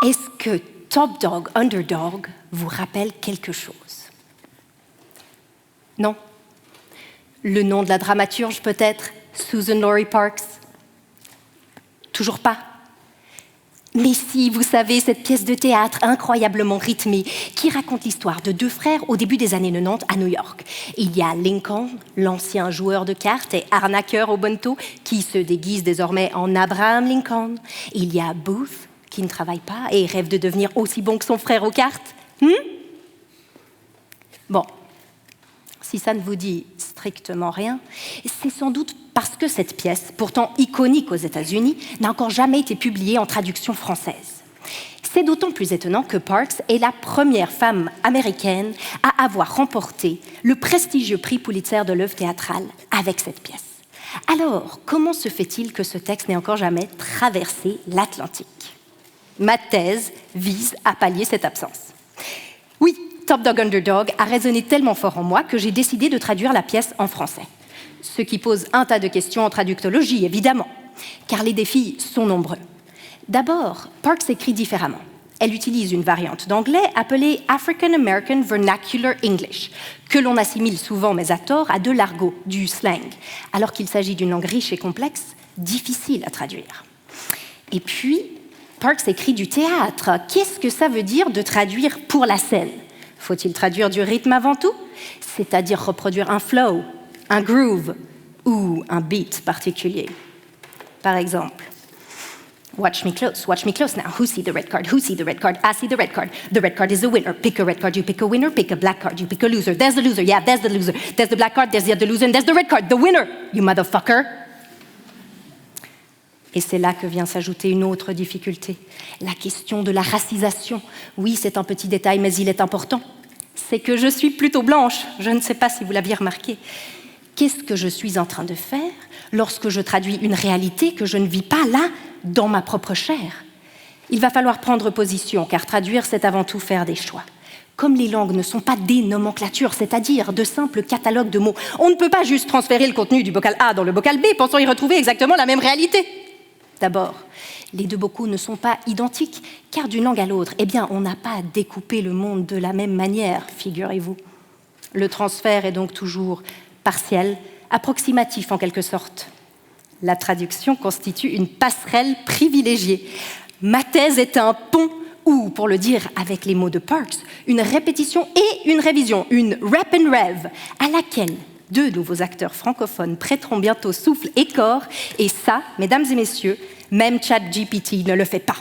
Est-ce que Top Dog, Underdog vous rappelle quelque chose? Non? Le nom de la dramaturge peut-être? Susan Laurie Parks? Toujours pas? Mais si, vous savez, cette pièce de théâtre incroyablement rythmée qui raconte l'histoire de deux frères au début des années 90 à New York. Il y a Lincoln, l'ancien joueur de cartes et arnaqueur au bonneteau, qui se déguise désormais en Abraham Lincoln. Il y a Booth, qui ne travaille pas et rêve de devenir aussi bon que son frère aux cartes. Bon, si ça ne vous dit strictement rien, c'est sans doute parce que cette pièce, pourtant iconique aux États-Unis, n'a encore jamais été publiée en traduction française. C'est d'autant plus étonnant que Parks est la première femme américaine à avoir remporté le prestigieux prix Pulitzer de l'œuvre théâtrale avec cette pièce. Alors, comment se fait-il que ce texte n'ait encore jamais traversé l'Atlantique? Ma thèse vise à pallier cette absence. Oui, Top Dog Underdog a résonné tellement fort en moi que j'ai décidé de traduire la pièce en français. Ce qui pose un tas de questions en traductologie, évidemment, car les défis sont nombreux. D'abord, Parks écrit différemment. Elle utilise une variante d'anglais appelée African American Vernacular English, que l'on assimile souvent, mais à tort, à de l'argot, du slang, alors qu'il s'agit d'une langue riche et complexe, difficile à traduire. Et puis, Parks écrit du théâtre. Qu'est-ce que ça veut dire de traduire pour la scène? Faut-il traduire du rythme avant tout? C'est-à-dire reproduire un flow, un groove ou un beat particulier. Par exemple, watch me close now. Who see the red card? Who see the red card? I see the red card. The red card is the winner. Pick a red card, you pick a winner. Pick a black card, you pick a loser. There's the loser, yeah, there's the loser. There's the black card, there's the other loser, and there's the red card, the winner, you motherfucker. Et c'est là que vient s'ajouter une autre difficulté, la question de la racisation. Oui, c'est un petit détail, mais il est important. C'est que je suis plutôt blanche, je ne sais pas si vous l'aviez remarqué. Qu'est-ce que je suis en train de faire lorsque je traduis une réalité que je ne vis pas là, dans ma propre chair? Il va falloir prendre position, car traduire, c'est avant tout faire des choix. Comme les langues ne sont pas des nomenclatures, c'est-à-dire de simples catalogues de mots, on ne peut pas juste transférer le contenu du bocal A dans le bocal B, pensant y retrouver exactement la même réalité. D'abord, les deux bocaux ne sont pas identiques, car d'une langue à l'autre, on n'a pas découpé le monde de la même manière, figurez-vous. Le transfert est donc toujours partiel, approximatif en quelque sorte. La traduction constitue une passerelle privilégiée. Ma thèse est un pont, ou, pour le dire avec les mots de Parks, une répétition et une révision, une rep and rev, à laquelle deux nouveaux acteurs francophones prêteront bientôt souffle et corps, et ça, mesdames et messieurs, même ChatGPT ne le fait pas.